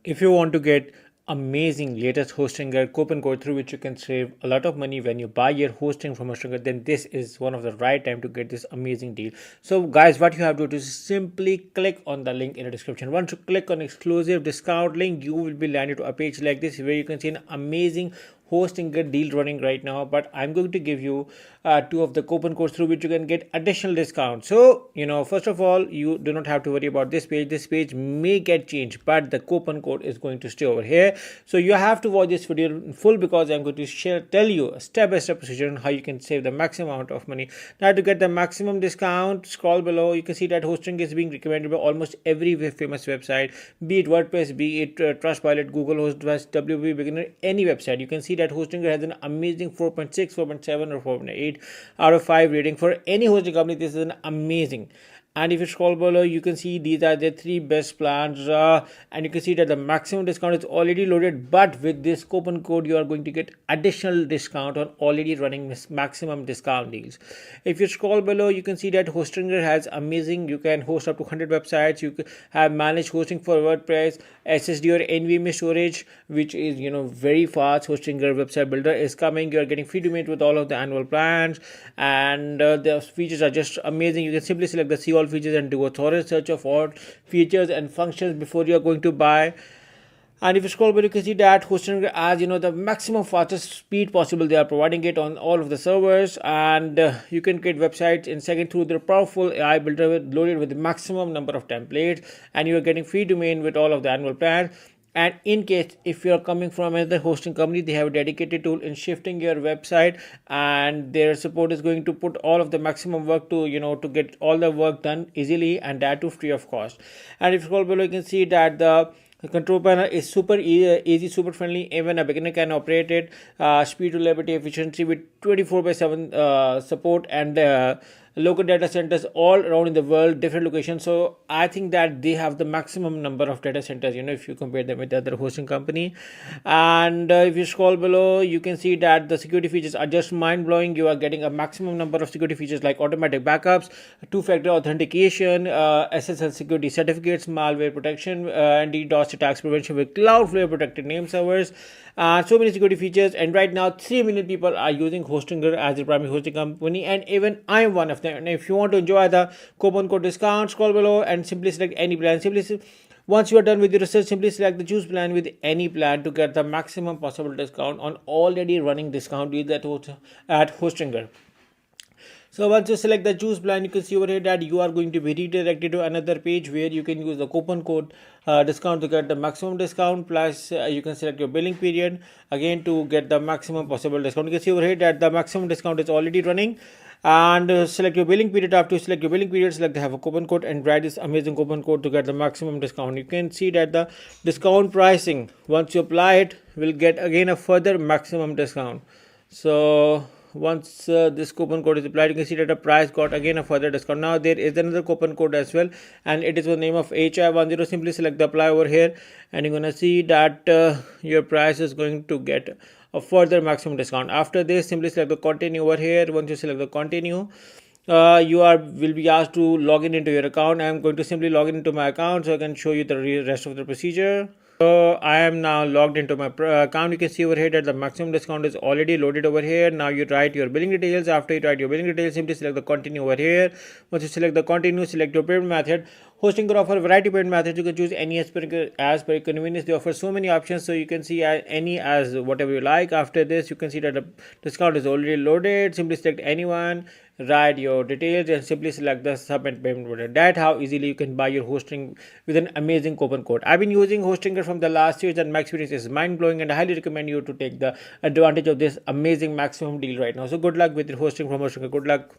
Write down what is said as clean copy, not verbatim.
If you want to get amazing latest hosting coupon code through which you can save a lot of money when you buy your hosting from Hostinger, then this is one of the right time to get this amazing deal. So guys, what you have to do is simply click on the link in the description. Once you click on exclusive discount link, you will be landed to a page like this where you can see an amazing hosting deal running right now. But I'm going to give you two of the coupon codes through which you can get additional discount. So first of all, you do not have to worry about this page. This page may get changed, but the coupon code is going to stay over here. So you have to watch this video in full because I'm going to tell you a step-by-step procedure on how you can save the maximum amount of money. Now, to get the maximum discount, scroll below. You can see that hosting is being recommended by almost every famous website, be it WordPress, be it Trustpilot, Google Host, WP Beginner, any website. You can see that Hostinger has an amazing 4.6, 4.7 or 4.8 out of 5 rating. For any hosting company, this is an amazing. And if you scroll below, you can see these are the 3 best plans, and you can see that the maximum discount is already loaded, but with this coupon code you are going to get additional discount on already running maximum discount deals. If you scroll below, you can see that Hostinger has amazing, you can host up to 100 websites. You can have managed hosting for WordPress, SSD or NVMe storage, which is very fast. Hostinger website builder is coming. You are getting free domain with all of the annual plans, and the features are just amazing. You can simply select the see all features and do a thorough search of all features and functions before you are going to buy. And if you scroll below, you can see that Hostinger, as the maximum fastest speed possible, they are providing it on all of the servers, and you can create websites in seconds through their powerful AI builder loaded with the maximum number of templates, and you are getting free domain with all of the annual plans. And in case if you are coming from another hosting company, they have a dedicated tool in shifting your website, and their support is going to put all of the maximum work to to get all the work done easily, and that too free of cost. And if you scroll below, you can see that the control panel is super easy, super friendly. Even a beginner can operate it. Speed, reliability, efficiency with 24/7 support, and local data centers all around in the world, different locations. So I think that they have the maximum number of data centers, if you compare them with the other hosting company. And if you scroll below, you can see that the security features are just mind-blowing. You are getting a maximum number of security features like automatic backups, two-factor authentication, SSL security certificates, malware protection, and DDoS attacks prevention with Cloudflare protected name servers. So many security features, and right now 3 million people are using Hostinger as their primary hosting company, and even I am one of them. And if you want to enjoy the coupon code discount, scroll below and simply select any plan. Once you are done with your research, simply select the choose plan with any plan to get the maximum possible discount on already running discount deals at Hostinger. So once you select the choose plan, you can see over here that you are going to be redirected to another page where you can use the coupon code discount to get the maximum discount. Plus you can select your billing period again to get the maximum possible discount. You can see over here that the maximum discount is already running, and select your billing period. After you select your billing period, select the have a coupon code and write this amazing coupon code to get the maximum discount. You can see that the discount pricing, once you apply it, will get again a further maximum discount. So once this coupon code is applied, you can see that the price got again a further discount. Now there is another coupon code as well, and it is the name of HI10. Simply select the apply over here, and you're gonna see that your price is going to get a further maximum discount. After this, simply select the continue over here. Once you select the continue, you will be asked to log in into your account. I am going to simply log in into my account so I can show you the rest of the procedure. So I am now logged into my account. You can see over here that the maximum discount is already loaded over here. Now you write your billing details. After you write your billing details, simply select the continue over here. Once you select the continue, select your payment method. Hostinger offer a variety of payment methods. You can choose any as per convenience. They offer so many options, so you can see any as whatever you like. After this, you can see that the discount is already loaded. Simply select anyone, write your details, and simply select the submit payment button. That's how easily you can buy your hosting with an amazing coupon code. I've been using Hostinger from the last years, and my experience is mind-blowing, and I highly recommend you to take the advantage of this amazing maximum deal right now. So good luck with your hosting from Hostinger. Good luck.